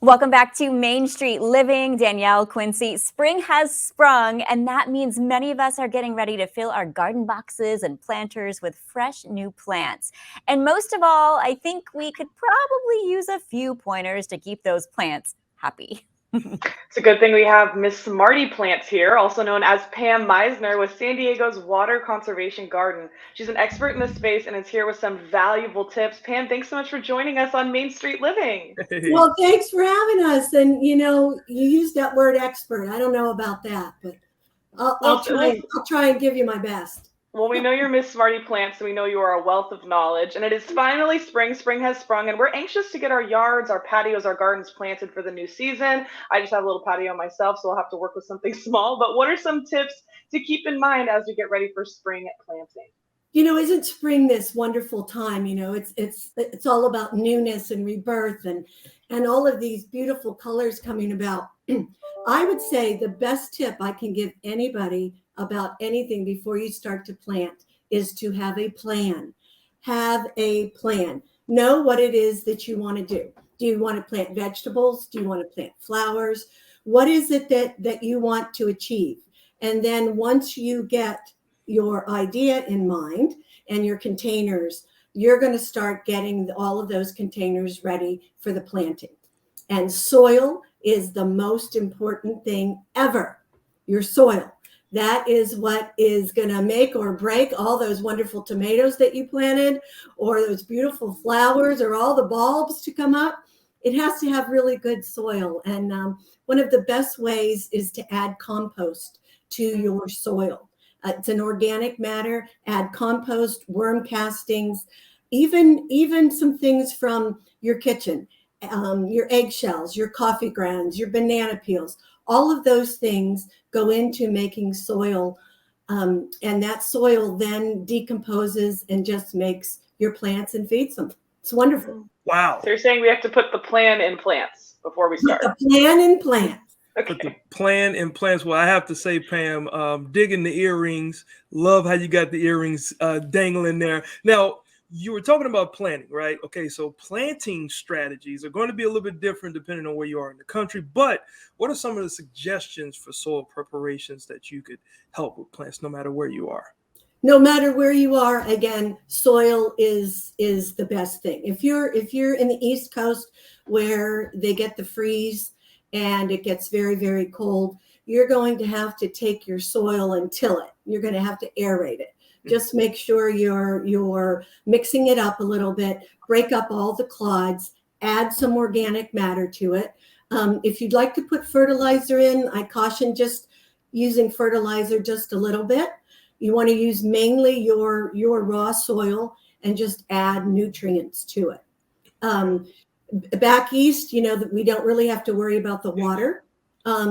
Welcome back to Main Street Living. Danielle, Quincy, spring has sprung, and that means many of us are getting ready to fill our garden boxes and planters with fresh new plants. And most of all, I think we could probably use a few pointers to keep those plants happy. It's a good thing we have Miss Smarty Plants here, also known as Pam Meisner with San Diego's Water Conservation Garden. She's an expert in this space and is here with some valuable tips. Pam, thanks so much for joining us on Main Street Living. Well, thanks for having us. And you used that word expert. I don't know about that, but I'll try and give you my best. Well, we know you're Miss Smarty Plants, so we know you are a wealth of knowledge. And it is finally spring. Spring has sprung, and we're anxious to get our yards, our patios, our gardens planted for the new season. I just have a little patio myself, so I'll have to work with something small. But what are some tips to keep in mind as we get ready for spring planting? Isn't spring this wonderful time? It's all about newness and rebirth and all of these beautiful colors coming about. I would say the best tip I can give anybody about anything before you start to plant is to have a plan. Have a plan. Know what it is that you want to do. Do you want to plant vegetables? Do you want to plant flowers? What is it that you want to achieve? And then once you get your idea in mind and your containers, you're going to start getting all of those containers ready for the planting. And soil is the most important thing ever. Your soil. That is what is going to make or break all those wonderful tomatoes that you planted, or those beautiful flowers, or all the bulbs to come up. It has to have really good soil. And one of the best ways is to add compost to your soil. It's an organic matter. Add compost, worm castings, even some things from your kitchen, your eggshells, your coffee grounds, your banana peels. All of those things go into making soil, and that soil then decomposes and just makes your plants and feeds them. It's wonderful. Wow. So you're saying we have to put the plan in plants before we start? Put the plan in plants. Okay. Put the plan in plants. Well, I have to say, Pam, digging the earrings. Love how you got the earrings dangling there. Now, you were talking about planting, right? Okay, so planting strategies are going to be a little bit different depending on where you are in the country. But what are some of the suggestions for soil preparations that you could help with plants no matter where you are? No matter where you are, again, soil is the best thing. If you're in the East Coast where they get the freeze and it gets very, very cold, you're going to have to take your soil and till it. You're going to have to aerate it. Just make sure you're mixing it up a little bit, break up all the clods, add some organic matter to it. If you'd like to put fertilizer in, I caution just using fertilizer just a little bit. You want to use mainly your raw soil and just add nutrients to it. Back east, that we don't really have to worry about the water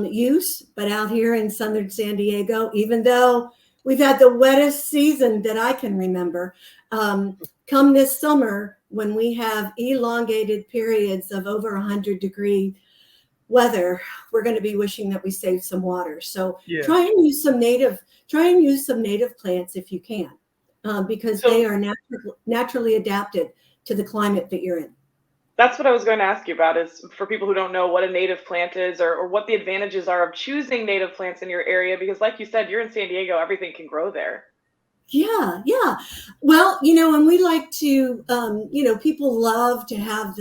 use, but out here in southern San Diego, even though we've had the wettest season that I can remember, come this summer when we have elongated periods of over 100-degree weather, we're going to be wishing that we saved some water. So try and use some native plants if you can, because they are naturally adapted to the climate that you're in. That's what I was going to ask you about, is for people who don't know what a native plant is or what the advantages are of choosing native plants in your area, because like you said, you're in San Diego, everything can grow there. Yeah. Well, and we like to, people love to have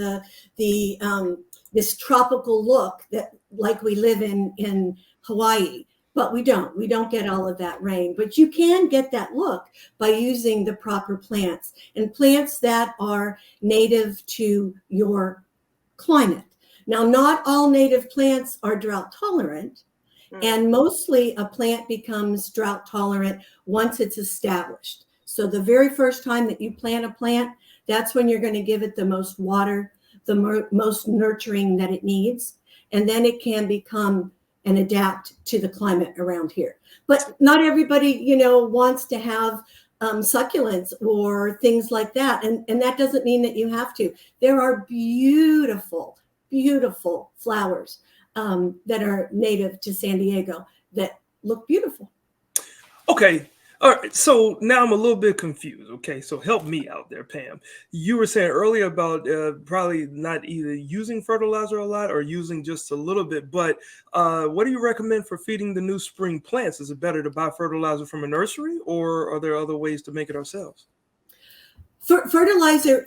this tropical look that like we live in Hawaii. But we don't get all of that rain. But you can get that look by using the proper plants, and plants that are native to your climate. Now, not all native plants are drought tolerant, and mostly a plant becomes drought tolerant once it's established. So the very first time that you plant a plant, that's when you're going to give it the most water, the most nurturing that it needs, and then it can become and adapt to the climate around here. But not everybody, wants to have succulents or things like that. And that doesn't mean that you have to. There are beautiful, beautiful flowers that are native to San Diego that look beautiful. Okay. All right, so now I'm a little bit confused. Okay, so help me out there, Pam. You were saying earlier about probably not either using fertilizer a lot or using just a little bit, but what do you recommend for feeding the new spring plants? Is it better to buy fertilizer from a nursery, or are there other ways to make it ourselves? Fertilizer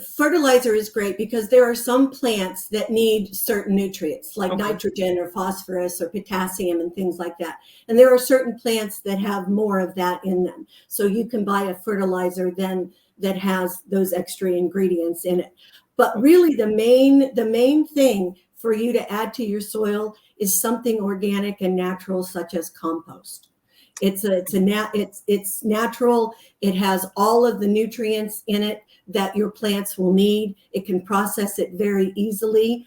is great because there are some plants that need certain nutrients like Okay. nitrogen or phosphorus or potassium and things like that. And there are certain plants that have more of that in them. So you can buy a fertilizer then that has those extra ingredients in it. But really the main thing for you to add to your soil is something organic and natural such as compost. It's natural. It has all of the nutrients in it that your plants will need. It can process it very easily.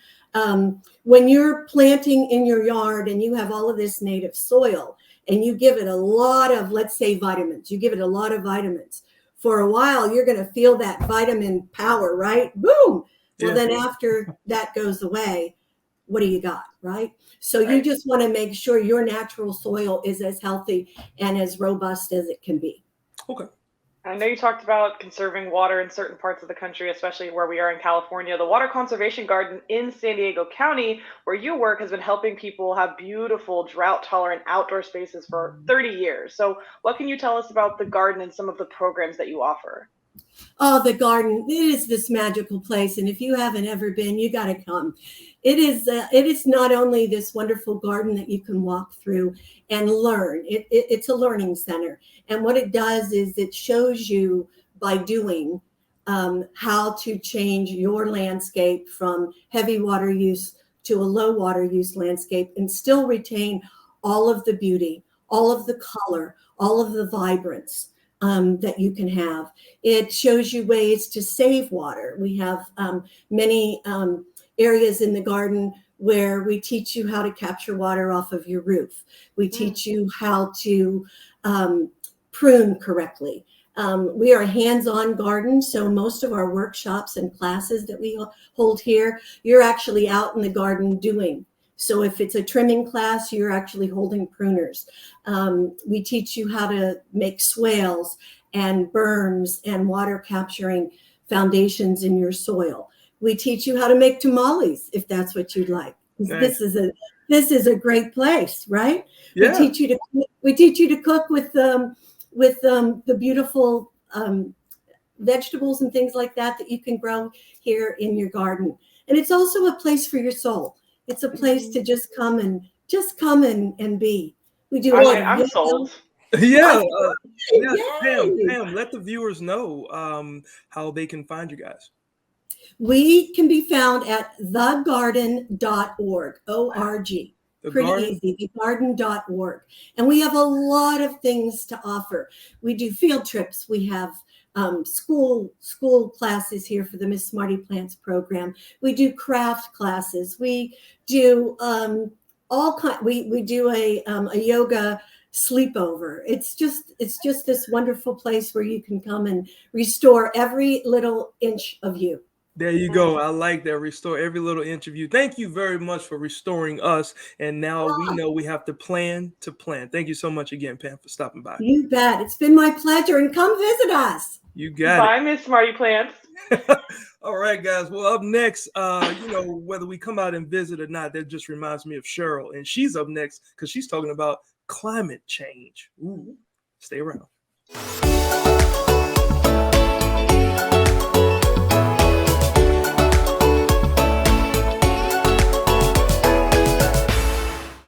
When you're planting in your yard and you have all of this native soil and you give it a lot of, let's say, vitamins, you give it a lot of vitamins. For a while, you're going to feel that vitamin power, right? Boom. Well, Yeah. then after that goes away, what do you got, right? So you Right. just want to make sure your natural soil is as healthy and as robust as it can be. Okay. I know you talked about conserving water in certain parts of the country, especially where we are in California. The Water Conservation Garden in San Diego County, where you work, has been helping people have beautiful, drought tolerant outdoor spaces for 30 years. So, what can you tell us about the garden and some of the programs that you offer? Oh, the garden, it is this magical place. And if you haven't ever been, you got to come. It is not only this wonderful garden that you can walk through and learn. It's a learning center. And what it does is it shows you by doing how to change your landscape from heavy water use to a low water use landscape and still retain all of the beauty, all of the color, all of the vibrance that you can have. It shows you ways to save water. We have many areas in the garden where we teach you how to capture water off of your roof. We teach you how to prune correctly. We are a hands-on garden, so most of our workshops and classes that we hold here, you're actually out in the garden doing. So if it's a trimming class, you're actually holding pruners. We teach you how to make swales and berms and water capturing foundations in your soil. We teach you how to make tamales if that's what you'd like. Nice. This is a great place, right? Yeah. We teach you to cook with the beautiful vegetables and things like that you can grow here in your garden. And it's also a place for your soul. It's a place to just come and be. We do a lot of I'm yoga. sold. Yeah. Yeah. Yay! Pam, let the viewers know how they can find you guys. We can be found at thegarden.org, O-R-G. The Pretty garden. easy, thegarden.org. And we have a lot of things to offer. We do field trips. We have school classes here for the Miss Smarty Plants program. We do craft classes. We do we do a yoga sleepover. It's just this wonderful place where you can come and restore every little inch of you. There you go. I like that. Restore every little inch of you. Thank you very much for restoring us. And now we know we have to plan to plan. Thank you so much again, Pam, for stopping by. You bet. It's been my pleasure. And come visit us. You got Bye, Miss Smarty Plants. it. All right, guys. Well, up next, whether we come out and visit or not, that just reminds me of Cheryl. And she's up next because she's talking about climate change. Ooh, stay around.